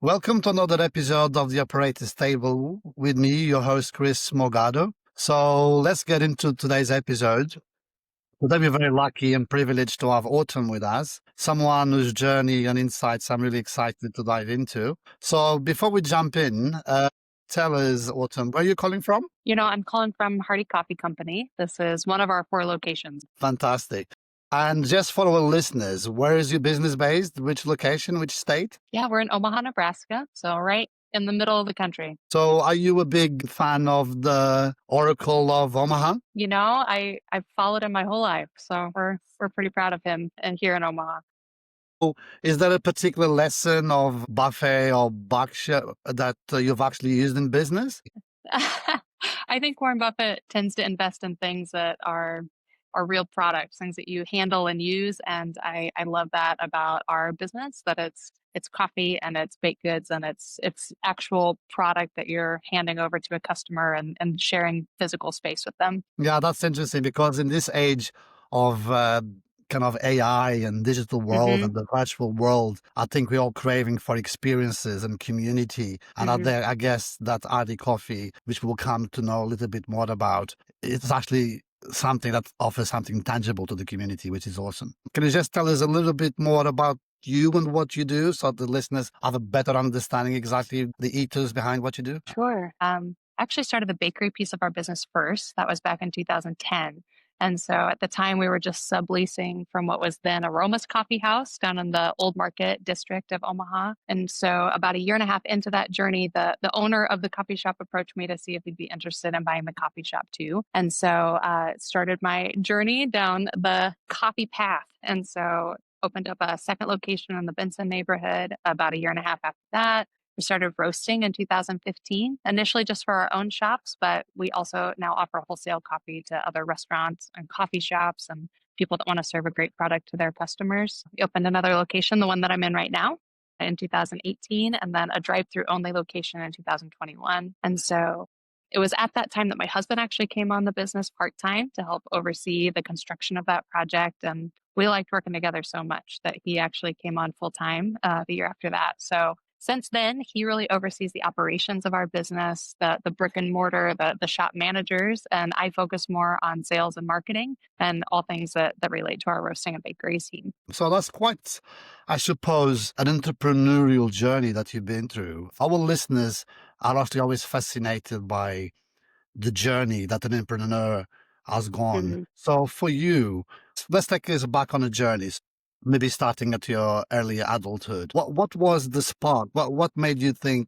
Welcome to another episode of the Operator's Table with me, your host, Chris Morgado. So let's get into today's episode. Today, we're very lucky and privileged to have Autumn with us, someone whose journey and insights I'm really excited to dive into. So before we jump in, tell us, Autumn, where are you calling from? I'm calling from Hardy Coffee Company. This is one of our 4 locations. Fantastic. And just for our listeners, where is your business based? Which location, which state? Yeah, we're in Omaha, Nebraska, so right in the middle of the country. So are you a big fan of the Oracle of Omaha? I've followed him my whole life, so we're pretty proud of him and here in Omaha. Is there a particular lesson of Buffet or Berkshire that you've actually used in business? I think Warren Buffett tends to invest in things that are real products, things that you handle and use, and I love that about our business, that it's coffee and it's baked goods and it's actual product that you're handing over to a customer and sharing physical space with them. Yeah, that's interesting because in this age of kind of AI and digital world Hmm. and the virtual world, I think we're all craving for experiences and community. And out Hmm. there, I guess that RD Coffee, which we'll come to know a little bit more about, it's actually something that offers something tangible to the community, which is awesome. Can you just tell us a little bit more about you and what you do so the listeners have a better understanding exactly the ethos behind what you do? Sure. Actually started the bakery piece of our business first. That was back in 2010. And so at the time, we were just subleasing from what was then Aroma's Coffee House down in the Old Market district of Omaha. And so about a year and a half into that journey, the owner of the coffee shop approached me to see if he'd be interested in buying the coffee shop too. And so started my journey down the coffee path. And so opened up a second location in the Benson neighborhood about a year and a half after that. We started roasting in 2015, initially just for our own shops, but we also now offer wholesale coffee to other restaurants and coffee shops and people that want to serve a great product to their customers. We opened another location, the one that I'm in right now, in 2018, and then a drive-through only location in 2021. And so it was at that time that my husband actually came on the business part-time to help oversee the construction of that project. And we liked working together so much that he actually came on full-time the year after that. So since then, he really oversees the operations of our business, the brick and mortar, the shop managers, and I focus more on sales and marketing and all things that relate to our roasting and bakery scene. So that's quite, I suppose, an entrepreneurial journey that you've been through. Our listeners are actually always fascinated by the journey that an entrepreneur has gone. Mhm. So for you, let's take us back on a journey, maybe starting at your early adulthood. What was the spark? What made you think,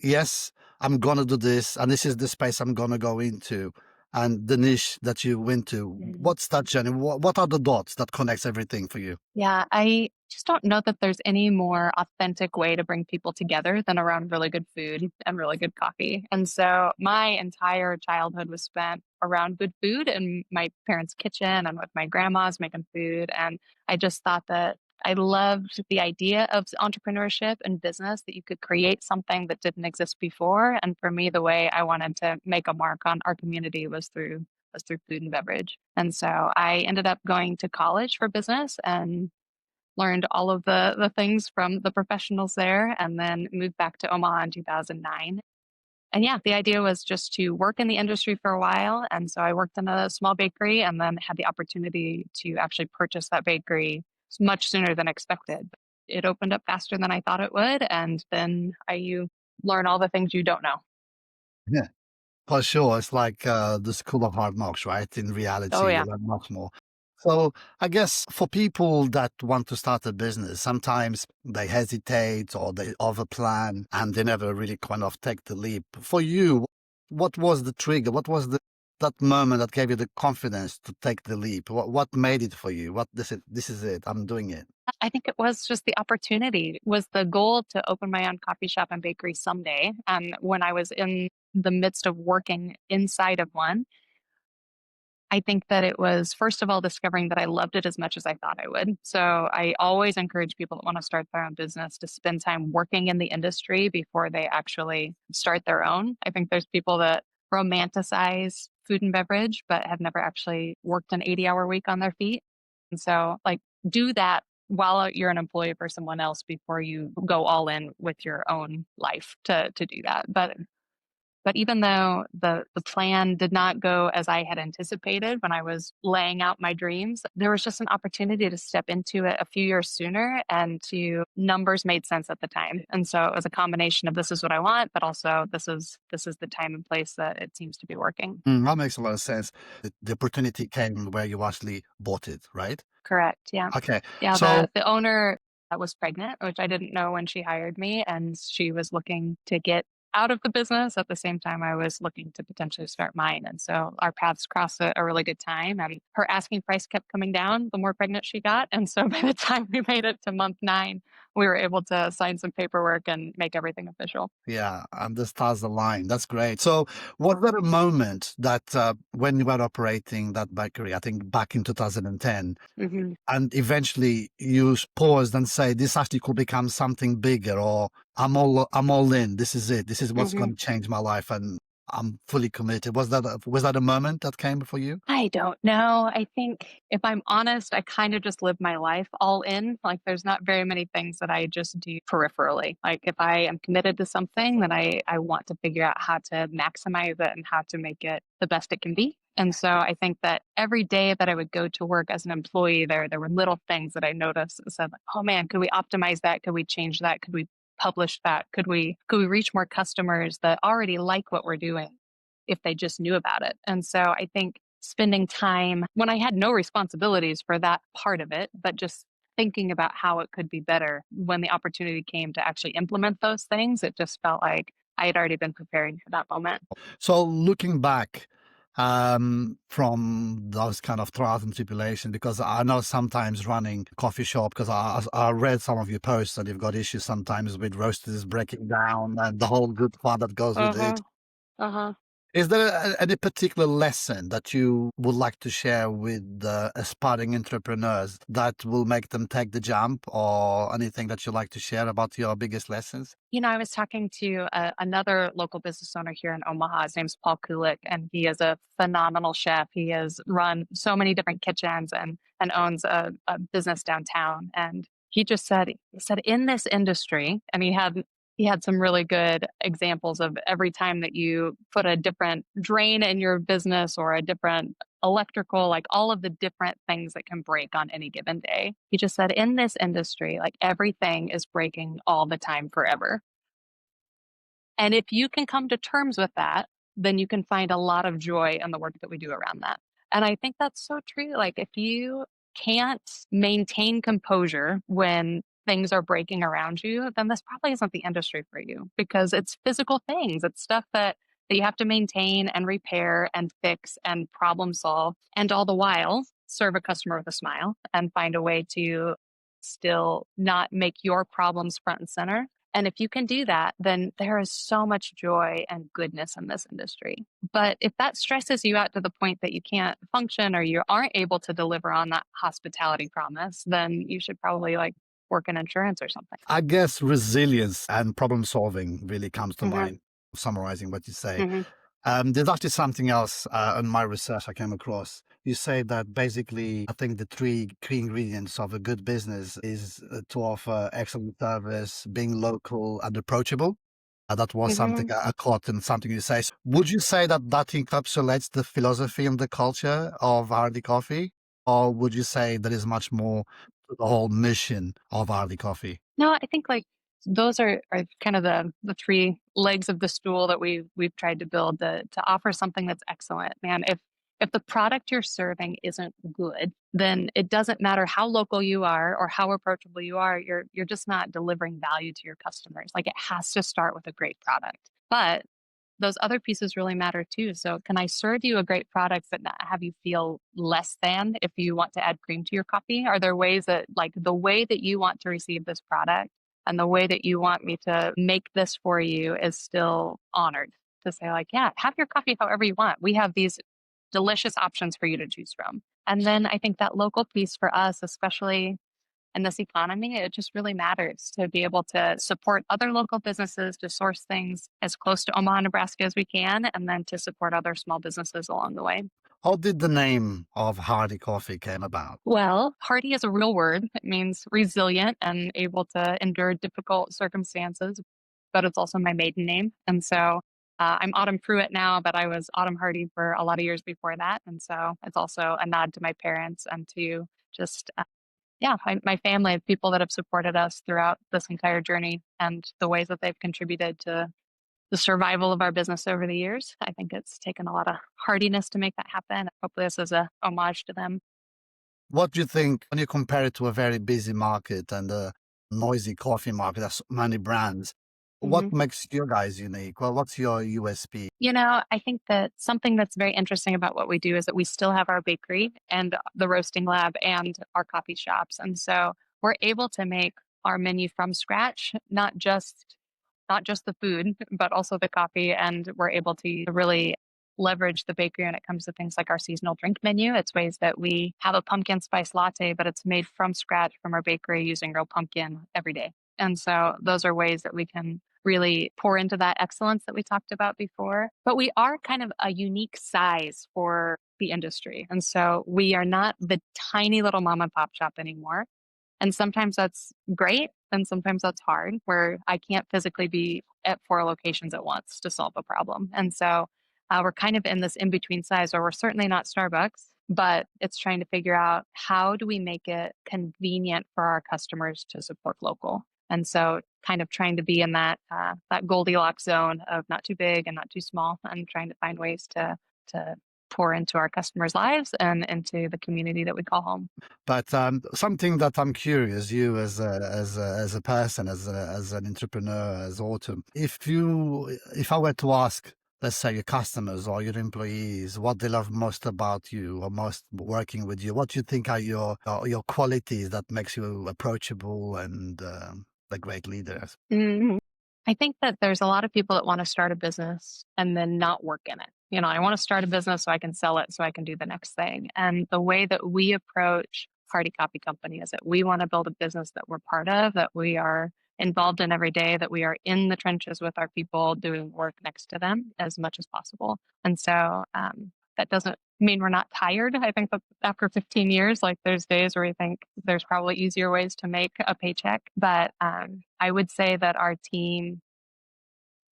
yes, I'm gonna do this, and this is the space I'm gonna go into, and the niche that you went to? Mhm. What's that journey? What are the dots that connects everything for you? Yeah, I just don't know that there's any more authentic way to bring people together than around really good food and really good coffee. And so my entire childhood was spent around good food in my parents' kitchen and with my grandmas making food. And I just thought that I loved the idea of entrepreneurship and business, that you could create something that didn't exist before. And for me, the way I wanted to make a mark on our community was through food and beverage. And so I ended up going to college for business and learned all of the things from the professionals there, and then moved back to Omaha in 2009. And yeah, the idea was just to work in the industry for a while. And so I worked in a small bakery and then had the opportunity to actually purchase that bakery much sooner than expected. It opened up faster than I thought it would. And then you learn all the things you don't know. Yeah, for sure. It's like the school of hard knocks, right? In Oh, reality, you yeah. learn much more. So I guess for people that want to start a business, sometimes they hesitate or they overplan and they never really kind of take the leap. For you, what was the trigger? What was that moment that gave you the confidence to take the leap? What made it for you? What this is it. I'm doing it. I think it was just the opportunity. It was the goal to open my own coffee shop and bakery someday. And when I was in the midst of working inside of one, I think that it was, first of all, discovering that I loved it as much as I thought I would. So I always encourage people that want to start their own business to spend time working in the industry before they actually start their own. I think there's people that romanticize food and beverage, but have never actually worked an 80-hour week on their feet. And so, like, do that while you're an employee for someone else before you go all in with your own life to do that. But even though the plan did not go as I had anticipated when I was laying out my dreams, there was just an opportunity to step into it a few years sooner, and to numbers made sense at the time. And so it was a combination of this is what I want, but also this is the time and place that it seems to be working. That makes a lot of sense. The opportunity came where you actually bought it, right? Correct. Yeah. Okay. Yeah, So the owner was pregnant, which I didn't know when she hired me, and she was looking to get out of the business at the same time I was looking to potentially start mine. And so our paths crossed at a really good time. And her asking price kept coming down the more pregnant she got. And so by the time we made it to month 9, we were able to sign some paperwork and make everything official. yeah, the stars align. That's great. So, was there a moment that when you were operating that bakery, I think back in 2010, Hmm. and eventually you paused and say, "This actually could become something bigger," or I'm all in. This is it. This is what's Hmm. going to change my life, and I'm fully committed." Was that a moment that came for you? I don't know. I think if I'm honest, I kind of just live my life all in. Like there's not very many things that I just do peripherally. Like if I am committed to something, then I want to figure out how to maximize it and how to make it the best it can be. And so I think that every day that I would go to work as an employee there were little things that I noticed that said, like, oh man, could we optimize that? Could we change that? Could we publish that? Could we reach more customers that already like what we're doing if they just knew about it? And so I think spending time when I had no responsibilities for that part of it, but just thinking about how it could be better when the opportunity came to actually implement those things, it just felt like I had already been preparing for that moment. So, looking back from those kind of trials and tribulations, because I know sometimes running coffee shop, because I read some of your posts that you've got issues sometimes with roasters breaking down and the whole good fun that goes with it. Uh-huh. Uh-huh. Is there any particular lesson that you would like to share with aspiring entrepreneurs that will make them take the jump, or anything that you like to share about your biggest lessons? I was talking to another local business owner here in Omaha. His name's Paul Kulik, and he is a phenomenal chef. He has run so many different kitchens and owns a business downtown. And he said in this industry, and he had some really good examples of every time that you put a different drain in your business or a different electrical, like all of the different things that can break on any given day. He just said in this industry, like everything is breaking all the time forever. And if you can come to terms with that, then you can find a lot of joy in the work that we do around that. And I think that's so true. Like if you can't maintain composure when things are breaking around you, then this probably isn't the industry for you, because it's physical things. It's stuff that you have to maintain and repair and fix and problem solve, and all the while serve a customer with a smile and find a way to still not make your problems front and center. And if you can do that, then there is so much joy and goodness in this industry. But if that stresses you out to the point that you can't function or you aren't able to deliver on that hospitality promise, then you should probably like work in insurance or something. I guess resilience and problem solving really comes to Hmm. mind, summarizing what you say. Hmm. There's actually something else in my research I came across. You say that basically, I think the three key ingredients of a good business is to offer excellent service, being local and approachable. That was something Hmm. I caught in something you say. Would you say that that encapsulates the philosophy and the culture of Hardy Coffee? Or would you say there is much more to the whole mission of Hardy Coffee? No, I think like those are kind of the three legs of the stool that we've tried to build to offer something that's excellent. Man, if the product you're serving isn't good, then it doesn't matter how local you are or how approachable you are, you're just not delivering value to your customers. Like it has to start with a great product. But those other pieces really matter too. So, can I serve you a great product but not have you feel less than if you want to add cream to your coffee? Are there ways that, like, the way that you want to receive this product and the way that you want me to make this for you is still honored to say, like, yeah, have your coffee however you want. We have these delicious options for you to choose from. And then I think that local piece for us, especially in this economy, it just really matters to be able to support other local businesses, to source things as close to Omaha, Nebraska as we can, and then to support other small businesses along the way. How did the name of Hardy Coffee came about? Well, hardy is a real word. It means resilient and able to endure difficult circumstances, but it's also my maiden name. And so I'm Autumn Pruitt now, but I was Autumn Hardy for a lot of years before that. And so it's also a nod to my parents and to just, yeah, my family of people that have supported us throughout this entire journey and the ways that they've contributed to the survival of our business over the years. I think it's taken a lot of hardiness to make that happen. Hopefully, this is a homage to them. What do you think when you compare it to a very busy market and a noisy coffee market, there's so many brands, what Mhm. makes you guys unique? Well, what's your USP? I think that something that's very interesting about what we do is that we still have our bakery and the roasting lab and our coffee shops. And so we're able to make our menu from scratch, not just the food, but also the coffee. And we're able to really leverage the bakery when it comes to things like our seasonal drink menu. It's ways that we have a pumpkin spice latte, but it's made from scratch from our bakery using real pumpkin every day. And so those are ways that we can really pour into that excellence that we talked about before. But we are kind of a unique size for the industry. And so we are not the tiny little mom and pop shop anymore. And sometimes that's great. And sometimes that's hard where I can't physically be at four locations at once to solve a problem. And so we're kind of in this in between size where we're certainly not Starbucks, but it's trying to figure out how do we make it convenient for our customers to support local. And so kind of trying to be in that Goldilocks zone of not too big and not too small and trying to find ways to pour into our customers' lives and into the community that we call home. But something that I'm curious, you as a person, as an entrepreneur, as Autumn, if I were to ask, let's say your customers or your employees, what they love most about you or most working with you, what do you think are your qualities that makes you approachable and a great leader? Mhm. I think that there's a lot of people that want to start a business and then not work in it. I want to start a business so I can sell it so I can do the next thing. And the way that we approach Hardy Coffee Company is that we want to build a business that we're part of, that we are involved in every day, that we are in the trenches with our people doing work next to them as much as possible. And so that doesn't mean we're not tired. I think that after 15 years, like there's days where we think there's probably easier ways to make a paycheck. But I would say that our team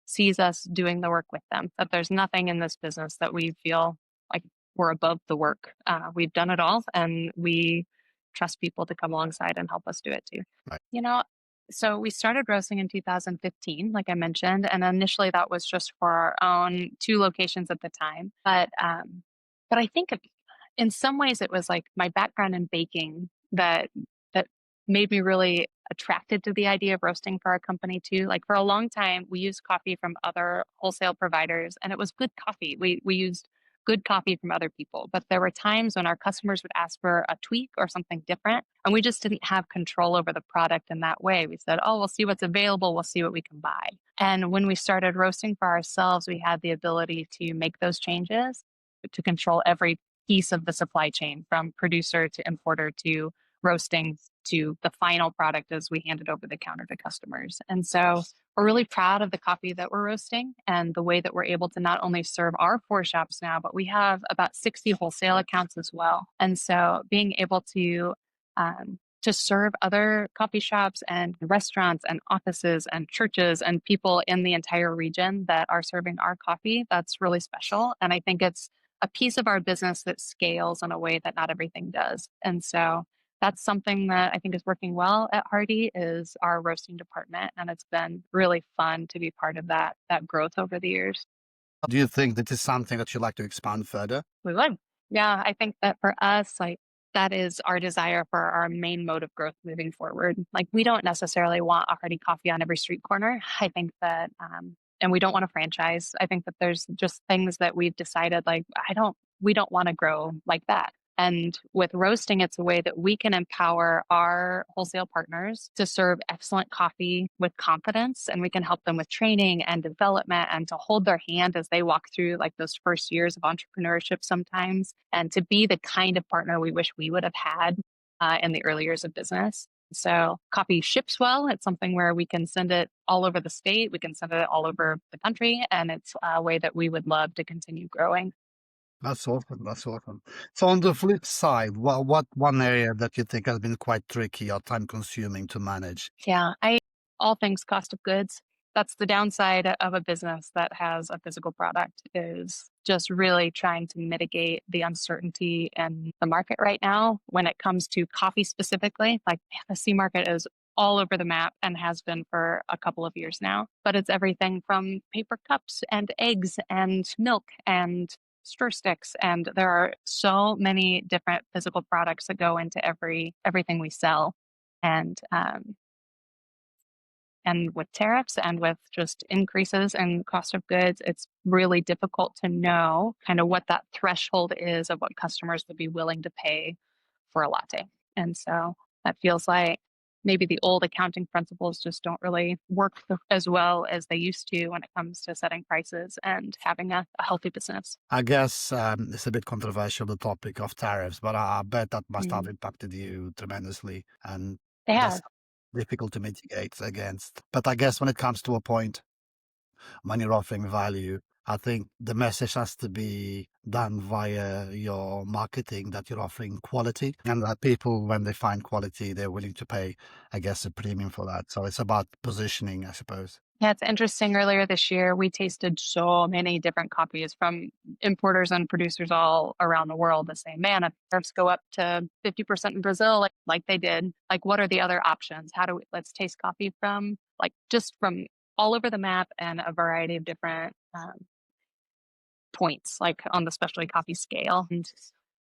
sees us doing the work with them, that there's nothing in this business that we feel like we're above the work. We've done it all and we trust people to come alongside and help us do it too. Right. You know, so we started roasting in 2015, like I mentioned, and initially that was just for our own two locations at the time. But I think in some ways it was like my background in baking that made me really attracted to the idea of roasting for our company too. Like for a long time, we used coffee from other wholesale providers, and it was good coffee. We used good coffee from other people, but there were times when our customers would ask for a tweak or something different, and we just didn't have control over the product in that way. We said, "Oh, we'll see what's available. We'll see what we can buy." And when we started roasting for ourselves, we had the ability to make those changes to control every piece of the supply chain from producer to importer to roasting to the final product as we hand it over the counter to customers. And so we're really proud of the coffee that we're roasting and the way that we're able to not only serve our four shops now, but we have about 60 wholesale accounts as well. And so being able to serve other coffee shops and restaurants and offices and churches and people in the entire region that are serving our coffee, that's really special. And I think it's a piece of our business that scales in a way that not everything does. And so that's something that I think is working well at Hardy is our roasting department, and it's been really fun to be part of that growth over the years. Do you think that is something that you'd like to expand further? We would. Yeah, I think that for us, like that is our desire for our main mode of growth moving forward. Like we don't necessarily want a Hardy coffee on every street corner. I think that and we don't want a franchise. I think that there's just things that we've decided like we don't want to grow like that. And with roasting, it's a way that we can empower our wholesale partners to serve excellent coffee with confidence. And we can help them with training and development and to hold their hand as they walk through like those first years of entrepreneurship sometimes. And to be the kind of partner we wish we would have had in the early years of business. So coffee ships well. It's something where we can send it all over the state. We can send it all over the country. And it's a way that we would love to continue growing. That's awesome. That's awesome. So on the flip side, what one area that you think has been quite tricky or time consuming to manage? Yeah, I all things cost of goods. That's the downside of a business that has a physical product is just really trying to mitigate the uncertainty in the market right now when it comes to coffee specifically. Like man, the C market is all over the map and has been for a couple of years now. But it's everything from paper cups and eggs and milk and stir sticks, and there are so many different physical products that go into everything we sell. And with tariffs and with just increases in cost of goods, it's really difficult to know kind of what that threshold is of what customers would be willing to pay for a latte. And so that feels like maybe the old accounting principles just don't really work as well as they used to when it comes to setting prices and having a healthy business. I guess it's a bit controversial, the topic of tariffs, but I bet that must have Mm. impacted you tremendously. And They that's have. difficult to mitigate against. But I guess when it comes to a point when you're offering value, I think the message has to be done via your marketing that you're offering quality and that people, when they find quality, they're willing to pay, I guess, a premium for that. So it's about positioning, I suppose. Yeah, it's interesting. Earlier this year, we tasted so many different coffees from importers and producers all around the world that say, man, if tariffs go up to 50% in Brazil, like they did, like what are the other options? How do we let's taste coffee from like just from all over the map and a variety of different points, like on the specialty coffee scale.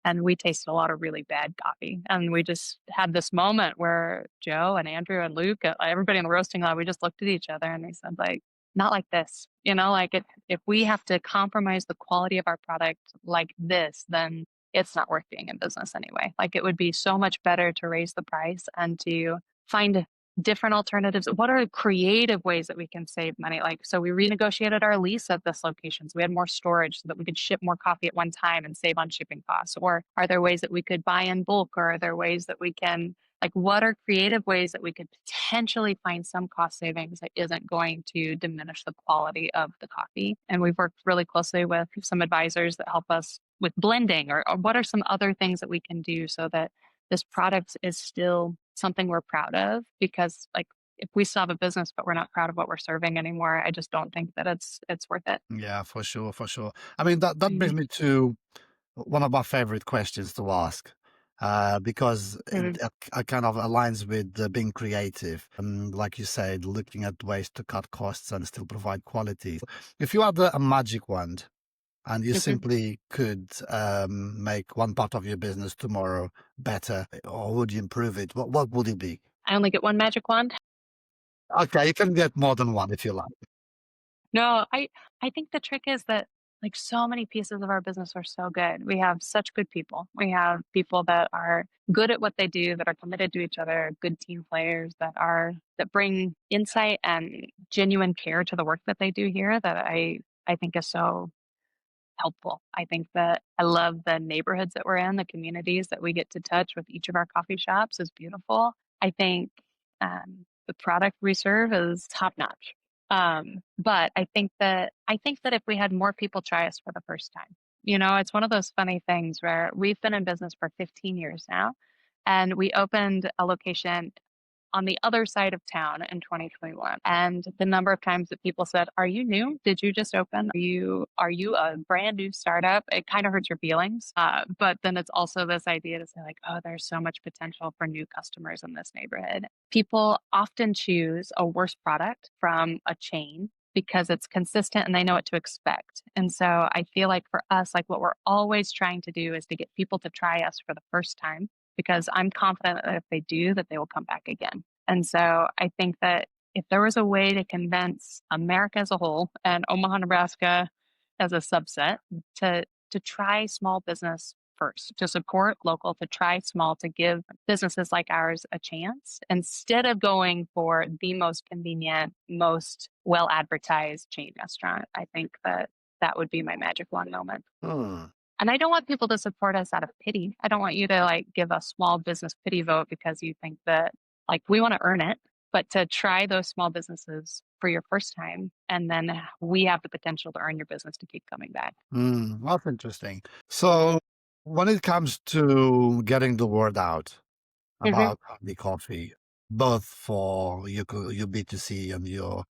And we tasted a lot of really bad coffee. And we just had this moment where Joe and Andrew and Luke, everybody in the roasting lab, we just looked at each other and we said, like, not like this. You know, like if we have to compromise the quality of our product like this, then it's not worth being in business anyway. Like it would be so much better to raise the price and to find different alternatives. What are creative ways that we can save money? Like, so we renegotiated our lease at this location. So we had more storage so that we could ship more coffee at one time and save on shipping costs. Or are there ways that we could buy in bulk? Or are there ways that we can, like, what are creative ways that we could potentially find some cost savings that isn't going to diminish the quality of the coffee? And we've worked really closely with some advisors that help us with blending or what are some other things that we can do so that this product is still something we're proud of because like if we still have a business but we're not proud of what we're serving anymore, I just don't think that it's worth it. Yeah, for sure, for sure. I mean, that brings Mhm. me to one of my favorite questions to ask. Because Mhm. it kind of aligns with being creative and, like you said, looking at ways to cut costs and still provide quality. If you had a magic wand and you Mhm. simply could make one part of your business tomorrow better, or would you improve it? What would it be? I only get one magic wand. Okay, you can get more than one if you like. No, I think the trick is that like so many pieces of our business are so good. We have such good people. We have people that are good at what they do, that are committed to each other, good team players that bring insight and genuine care to the work that they do here that I think is so helpful. I think that I love the neighborhoods that we're in, the communities that we get to touch with each of our coffee shops is beautiful. I think the product we serve is top notch. But I think that if we had more people try us for the first time, you know, it's one of those funny things where we've been in business for 15 years now, and we opened a location on the other side of town in 2021. And the number of times that people said, "Are you new? Did you just open? Are you a brand new startup?" It kind of hurts your feelings. But then it's also this idea to say like, "Oh, there's so much potential for new customers in this neighborhood." People often choose a worse product from a chain because it's consistent and they know what to expect. And so I feel like for us, like what we're always trying to do is to get people to try us for the first time because I'm confident that if they do, that they will come back again. And so I think that if there was a way to convince America as a whole and Omaha, Nebraska as a subset to try small business first, to support local, to try small, to give businesses like ours a chance instead of going for the most convenient, most well advertised chain restaurant. I think that that would be my magic wand moment. Hmm. And I don't want people to support us out of pity. I don't want you to like give a small business pity vote because you think that like we want to earn it, but to try those small businesses for your first time. And then we have the potential to earn your business to keep coming back. That's interesting. So, when it comes to getting the word out Mhm. about the coffee, both for your B2C and your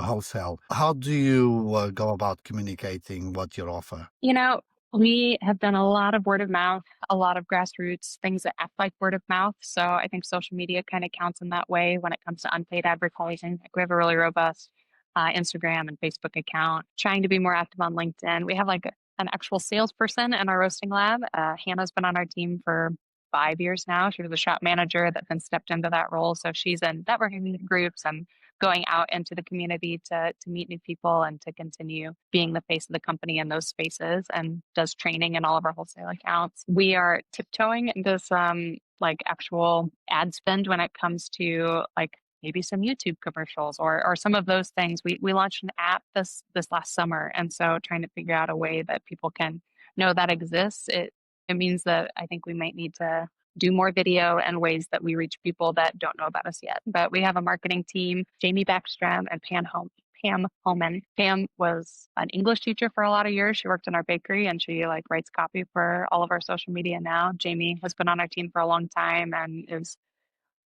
wholesale, how do you go about communicating what you offer? You know, we have done a lot of word of mouth, a lot of grassroots things that act like word of mouth. So I think social media kind of counts in that way when it comes to unpaid advertising. Like we have a really robust Instagram and Facebook account, trying to be more active on LinkedIn. We have an actual salesperson in our roasting lab. Hannah's been on our team for 5 years now. She was a shop manager that then stepped into that role. So she's in networking groups and going out into the community to meet new people and to continue being the face of the company in those spaces, and does training in all of our wholesale accounts. We are tiptoeing into some like actual ad spend when it comes to like maybe some YouTube commercials or some of those things. We launched an app this last summer, and so trying to figure out a way that people can know that exists. It means that I think we might need to do more video and ways that we reach people that don't know about us yet. But we have a marketing team, Jamie Backstrom and Pam Holman. Pam was an English teacher for a lot of years. She worked in our bakery and she like writes copy for all of our social media now. Jamie has been on our team for a long time and is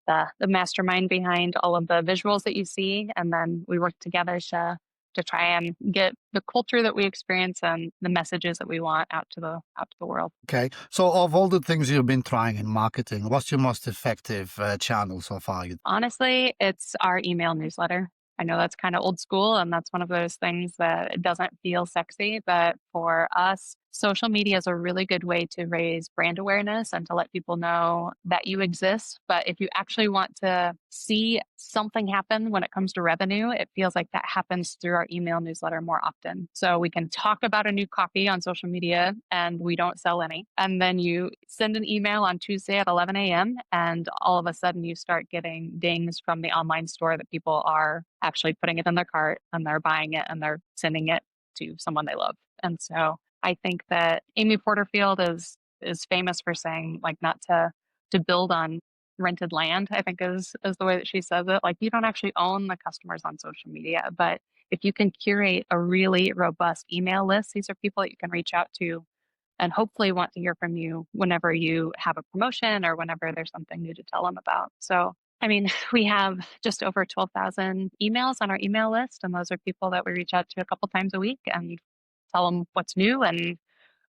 the mastermind behind all of the visuals that you see. And then we work together to try and get the culture that we experience and the messages that we want out to the world. Okay. So, of all the things you've been trying in marketing, what's your most effective channel so far? Honestly, it's our email newsletter. I know that's kind of old school, and that's one of those things that it doesn't feel sexy. But for us, social media is a really good way to raise brand awareness and to let people know that you exist. But if you actually want to see something happen when it comes to revenue, it feels like that happens through our email newsletter more often. So we can talk about a new coffee on social media and we don't sell any. And then you send an email on Tuesday at 11 a.m. and all of a sudden you start getting dings from the online store that people are actually putting it in their cart and they're buying it and they're sending it to someone they love. And so I think that Amy Porterfield is famous for saying like not to build on rented land, I think is the way that she says it. Like you don't actually own the customers on social media, but if you can curate a really robust email list, these are people that you can reach out to and hopefully want to hear from you whenever you have a promotion or whenever there's something new to tell them about. So, I mean, we have just over 12,000 emails on our email list, and those are people that we reach out to a couple times a week and tell them what's new and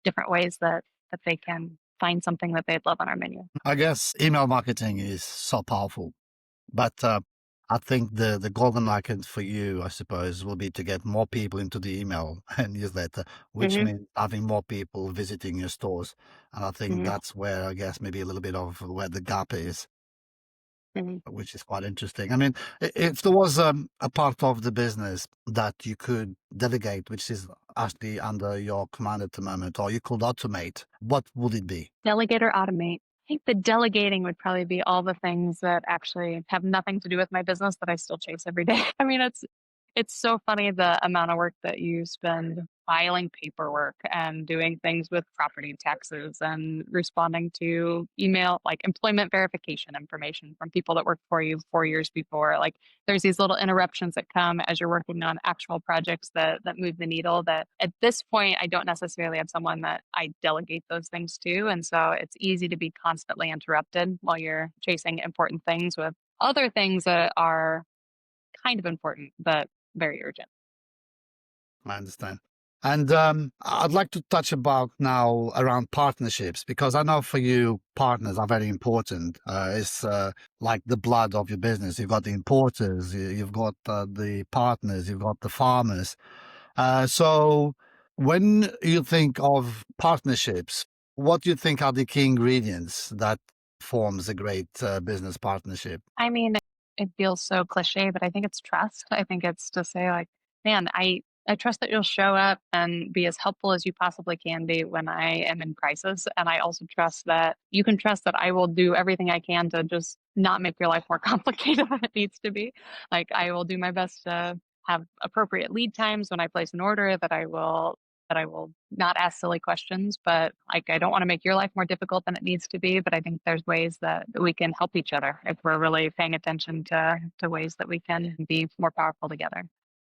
different ways that they can find something that they'd love on our menu. I guess email marketing is so powerful, but I think the golden market for you, I suppose, will be to get more people into the email and newsletter, which Hmm. means having more people visiting your stores. And I think Hmm. that's where I guess maybe a little bit of where the gap is, Hmm. which is quite interesting. I mean, if there was a part of the business that you could delegate, which is actually under your command at the moment, or you could automate, what would it be? Delegate or automate. I think the delegating would probably be all the things that actually have nothing to do with my business that I still chase every day. I mean, it's so funny the amount of work that you spend filing paperwork and doing things with property taxes and responding to email like employment verification information from people that worked for you 4 years before. Like there's these little interruptions that come as you're working on actual projects that move the needle that at this point I don't necessarily have someone that I delegate those things to. And so it's easy to be constantly interrupted while you're chasing important things with other things that are kind of important but very urgent. I understand. And I'd like to touch about now around partnerships because I know for you, partners are very important. It's like the blood of your business. You've got the importers, you've got the partners, you've got the farmers. So when you think of partnerships, what do you think are the key ingredients that forms a great business partnership? I mean, it feels so cliche, but I think it's trust. I think it's to say like, man, I trust that you'll show up and be as helpful as you possibly can be when I am in crisis. And I also trust that you can trust that I will do everything I can to just not make your life more complicated than it needs to be. Like I will do my best to have appropriate lead times when I place an order, that I will that I will not ask silly questions, but like I don't want to make your life more difficult than it needs to be. But I think there's ways that we can help each other if we're really paying attention to ways that we can be more powerful together.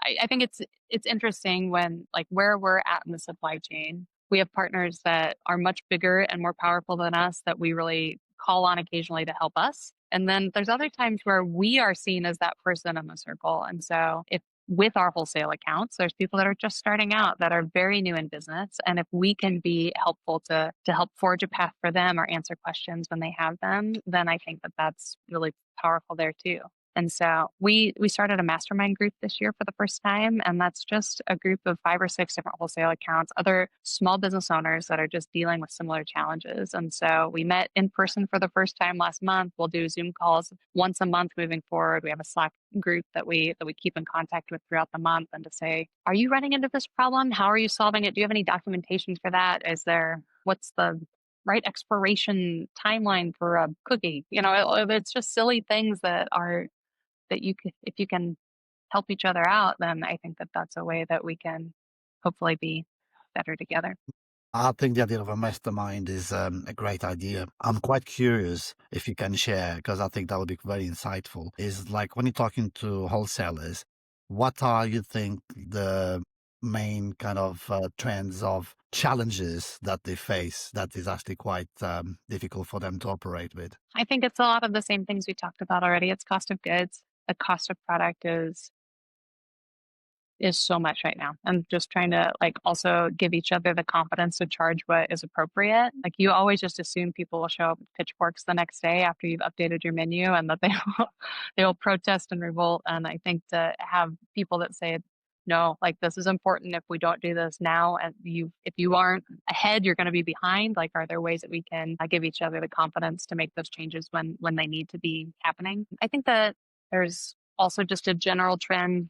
I think it's interesting when like where we're at in the supply chain, we have partners that are much bigger and more powerful than us that we really call on occasionally to help us. And then there's other times where we are seen as that person in the circle. And so if with our wholesale accounts, there's people that are just starting out that are very new in business. And if we can be helpful to help forge a path for them or answer questions when they have them, then I think that that's really powerful there too. And so we started a mastermind group this year for the first time, and that's just a group of 5 or 6 different wholesale accounts, other small business owners that are just dealing with similar challenges. And so we met in person for the first time last month. We'll do Zoom calls once a month moving forward. We have a Slack group that we keep in contact with throughout the month, and to say, are you running into this problem? How are you solving it? Do you have any documentation for that? Is there what's the right expiration timeline for a cookie? It's just silly things that you could, if you can help each other out, then I think that that's a way that we can hopefully be better together. I think the idea of a mastermind is a great idea. I'm quite curious if you can share, because I think that would be very insightful. Is like when you're talking to wholesalers, what are you think the main kind of trends of challenges that they face that is actually quite difficult for them to operate with? I think it's a lot of the same things we talked about already. It's cost of goods. The cost of product is so much right now. I'm just trying to like also give each other the confidence to charge what is appropriate. Like you always just assume people will show up with pitchforks the next day after you've updated your menu and that they will they will protest and revolt. And I think to have people that say, no, like this is important. If we don't do this now, and if you aren't ahead, you're going to be behind. Like, are there ways that we can give each other the confidence to make those changes when they need to be happening? I think that there's also just a general trend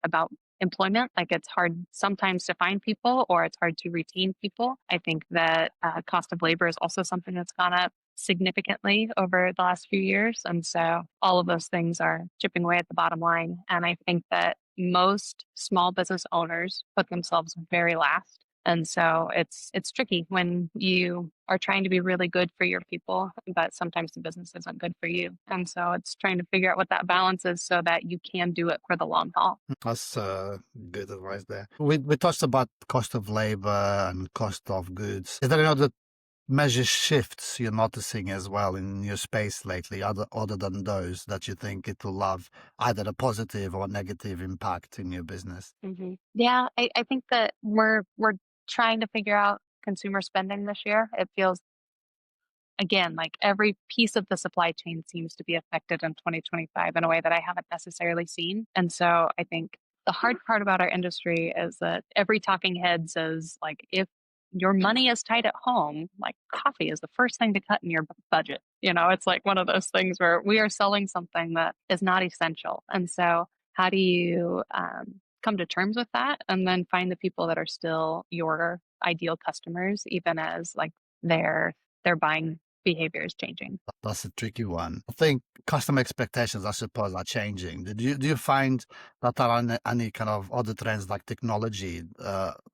about employment. Like it's hard sometimes to find people or it's hard to retain people. I think that cost of labor is also something that's gone up significantly over the last few years. And so all of those things are chipping away at the bottom line. And I think that most small business owners put themselves very last. And so it's tricky when you are trying to be really good for your people, but sometimes the business isn't good for you. And so it's trying to figure out what that balance is so that you can do it for the long haul. That's good advice there. We touched about cost of labor and cost of goods. Is there any other measure shifts you're noticing as well in your space lately, other than those that you think it will have either a positive or negative impact in your business? Yeah, I think that we're trying to figure out consumer spending this year. It feels again like every piece of the supply chain seems to be affected in 2025 in a way that I haven't necessarily seen. And so I think the hard part about our industry is that every talking head says like if your money is tight at home, like coffee is the first thing to cut in your budget. It's like one of those things where we are selling something that is not essential. And so how do you come to terms with that and then find the people that are still your ideal customers, even as like their buying behavior is changing? That's a tricky one. I think customer expectations, I suppose, are changing. Do you find that there are any kind of other trends like technology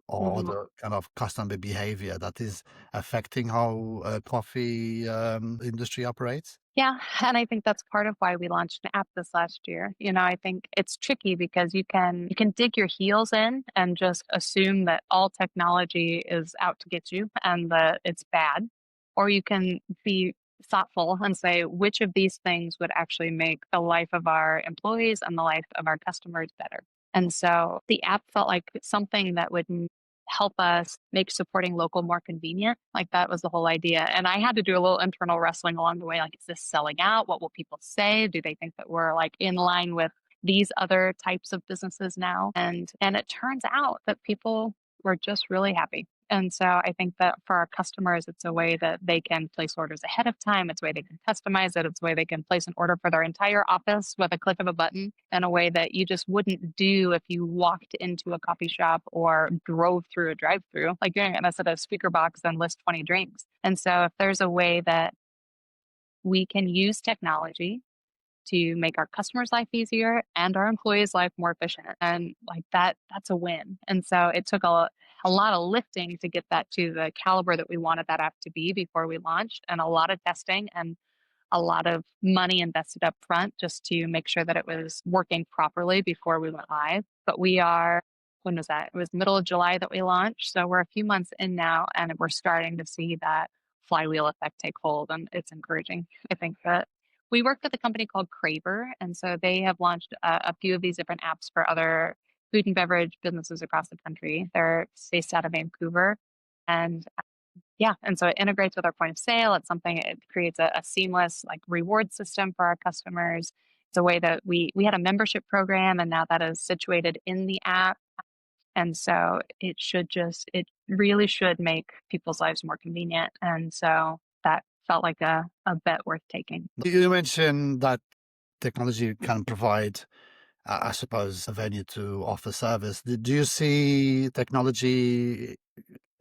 or Mhm. other kind of customer behavior that is affecting how coffee industry operates? Yeah, and I think that's part of why we launched an app this last year. I think it's tricky because you can dig your heels in and just assume that all technology is out to get you and that it's bad, or you can be thoughtful and say which of these things would actually make the life of our employees and the life of our customers better. And so the app felt like something that would help us make supporting local more convenient. Like that was the whole idea. And I had to do a little internal wrestling along the way. Like, is this selling out? What will people say? Do they think that we're like in line with these other types of businesses now? And it turns out that people were just really happy. And so I think that for our customers, it's a way that they can place orders ahead of time. It's a way they can customize it. It's a way they can place an order for their entire office with a click of a button in a way that you just wouldn't do if you walked into a coffee shop or drove through a drive through. Like you're going to set a speaker box and list 20 drinks. And so if there's a way that we can use technology to make our customers' life easier and our employees' life more efficient. And like that's a win. And so it took a lot of lifting to get that to the caliber that we wanted that app to be before we launched, and a lot of testing and a lot of money invested up front just to make sure that it was working properly before we went live. But we are, when was that? It was middle of July that we launched. So we're a few months in now and we're starting to see that flywheel effect take hold. And it's encouraging. I think that we work with a company called Craver. And so they have launched a few of these different apps for other food and beverage businesses across the country. They're based out of Vancouver. And yeah, and so it integrates with our point of sale. It's something it creates a seamless like reward system for our customers. It's a way that we had a membership program and now that is situated in the app. And so it really should make people's lives more convenient. And so that felt like a bet worth taking. You mentioned that technology can provide, I suppose, a venue to offer service. Do you see technology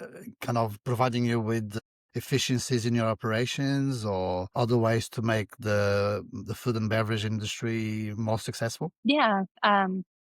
uh, kind of providing you with efficiencies in your operations or other ways to make the food and beverage industry more successful? Yeah.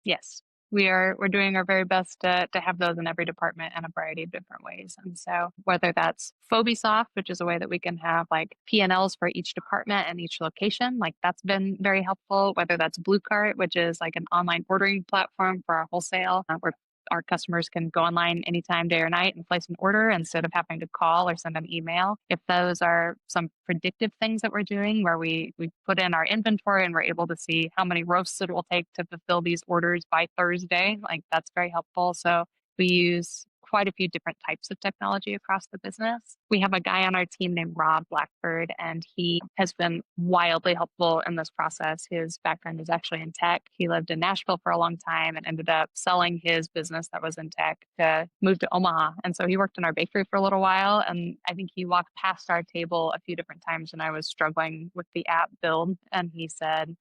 Yes. We're doing our very best to have those in every department in a variety of different ways. And so whether that's Phobesoft, which is a way that we can have like P&Ls for each department and each location, like that's been very helpful. Whether that's Blue Cart, which is like an online ordering platform for our wholesale, where our customers can go online anytime, day or night, and place an order instead of having to call or send an email. If those are some predictive things that we're doing where we put in our inventory and we're able to see how many roasts it will take to fulfill these orders by Thursday, like that's very helpful. So we use quite a few different types of technology across the business. We have a guy on our team named Rob Blackford, and he has been wildly helpful in this process. His background is actually in tech. He lived in Nashville for a long time and ended up selling his business that was in tech to move to Omaha. And so he worked in our bakery for a little while. And I think he walked past our table a few different times when I was struggling with the app build. And he said,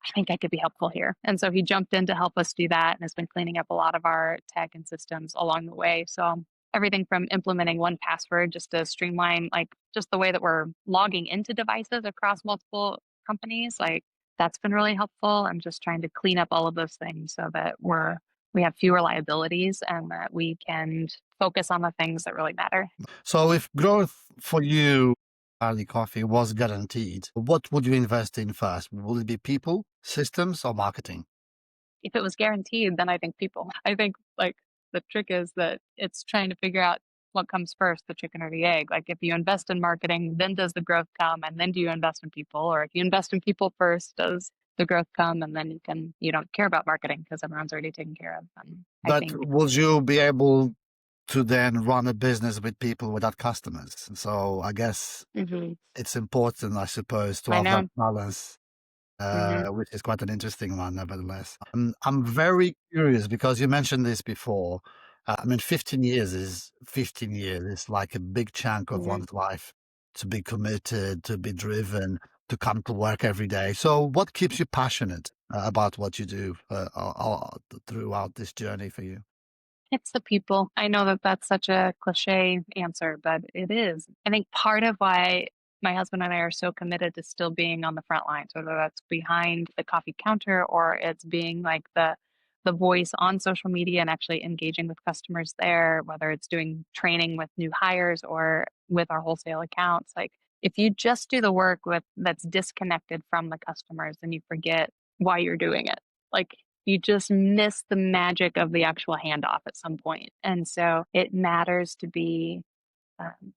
I think I could be helpful here. And so he jumped in to help us do that and has been cleaning up a lot of our tech and systems along the way. So everything from implementing one password just to streamline like just the way that we're logging into devices across multiple companies, like that's been really helpful. And just trying to clean up all of those things so that we have fewer liabilities and that we can focus on the things that really matter. So if growth for you, Barley Coffee, was guaranteed, what would you invest in first? Would it be people, systems, or marketing? If it was guaranteed, then I think people. I think like the trick is that it's trying to figure out what comes first, the chicken or the egg. Like if you invest in marketing, then does the growth come and then do you invest in people? Or if you invest in people first, does the growth come and then you don't care about marketing because everyone's already taken care of them. I But think would you be able to then run a business with people without customers? So I guess hmm it's important, I suppose, to I have that know. balance, hmm which is quite an interesting one, nevertheless. I'm very curious because you mentioned this before. I mean, 15 years is 15 years. It's like a big chunk of hmm one's life to be committed, to be driven, to come to work every day. So, what keeps you passionate about what you do throughout this journey for you? It's the people. I know that that's such a cliche answer, but it is. I think part of why my husband and I are so committed to still being on the front lines, whether that's behind the coffee counter or it's being like the voice on social media and actually engaging with customers there, whether it's doing training with new hires or with our wholesale accounts. Like if you just do the work with that's disconnected from the customers, then you forget why you're doing it. Like you just miss the magic of the actual handoff at some point. And so it matters to be, um,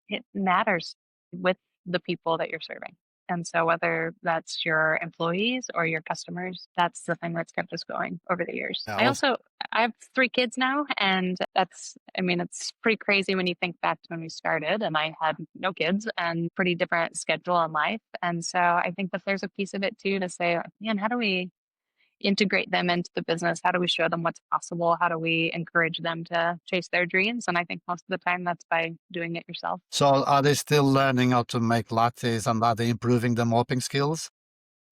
it matters with the people that you're serving. And so whether that's your employees or your customers, that's the thing that's kept us going over the years. Yeah, also, I have 3 kids now, and I mean, it's pretty crazy when you think back to when we started and I had no kids and pretty different schedule in life. And so I think that there's a piece of it too to say, man, how do we integrate them into the business? How do we show them what's possible? How do we encourage them to chase their dreams? And I think most of the time that's by doing it yourself. so are they still learning how to make lattes and are they improving their mopping skills?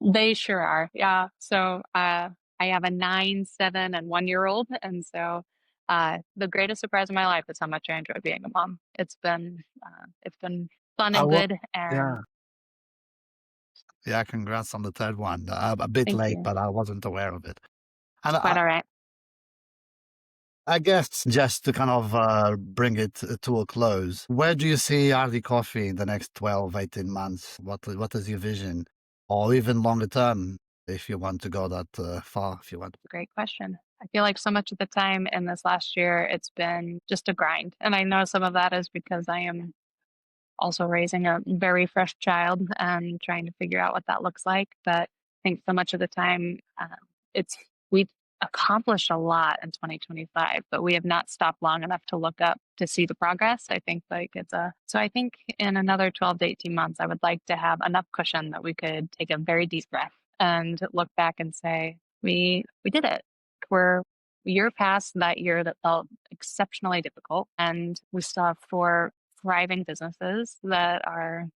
They sure are. Yeah. So I have a 9, 7, and 1 year old. And so the greatest surprise of my life is how much I enjoy being a mom. It's been fun I and wa- good. And yeah. Yeah, congrats on the third one. A bit thank late, you. but I wasn't aware of it. It's And quite all right. I guess just to kind of bring it to a close, where do you see RD Coffee in the next 12, 18 months? What is your vision? Or even longer term, if you want to go that far, if you want. Great question. I feel like so much of the time in this last year, it's been just a grind. And I know some of that is because I am also raising a very fresh child and trying to figure out what that looks like. But I think so much of the time, it's we've accomplished a lot in 2025, but we have not stopped long enough to look up to see the progress. I think like it's a so I think in another 12 to 18 months, I would like to have enough cushion that we could take a very deep breath and look back and say, we did it. We're a year past that year that felt exceptionally difficult, and we still have four thriving businesses that are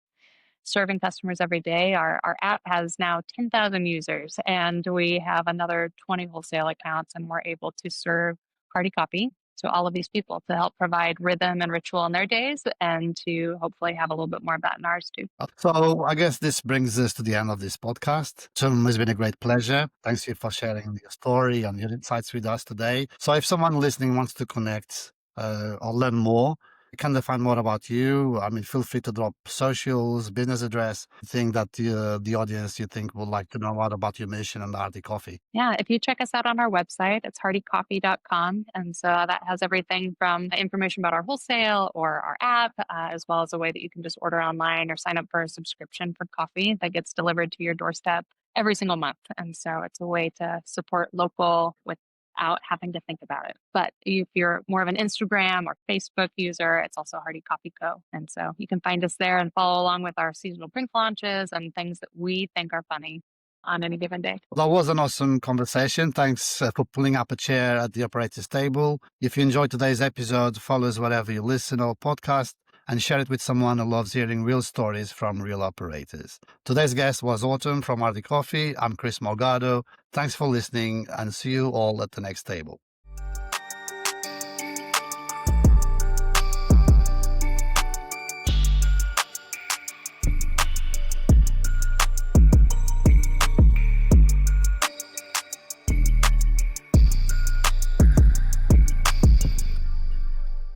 serving customers every day. Our app has now 10,000 users, and we have another 20 wholesale accounts, and we're able to serve party copy to all of these people to help provide rhythm and ritual in their days and to hopefully have a little bit more of that in ours too. So I guess this brings us to the end of this podcast. Tim, it's been a great pleasure. Thanks you for sharing your story and your insights with us today. So if someone listening wants to connect or learn more, can they find more about you? I mean, feel free to drop socials, business address, thing that the audience you think would like to know more about your mission and Arty Coffee. Yeah, if you check us out on our website, it's hardycoffee.com. And so that has everything from information about our wholesale or our app, as well as a way that you can just order online or sign up for a subscription for coffee that gets delivered to your doorstep every single month. And so it's a way to support local without having to think about it. But if you're more of an Instagram or Facebook user, it's also Hardy Coffee Co. And so you can find us there and follow along with our seasonal drink launches and things that we think are funny on any given day. That was an awesome conversation. Thanks for pulling up a chair at the operator's table. If you enjoyed today's episode, follow us wherever you listen or podcast and share it with someone who loves hearing real stories from real operators. Today's guest was Autumn from RD Coffee. I'm Chris Morgado. Thanks for listening and see you all at the next table.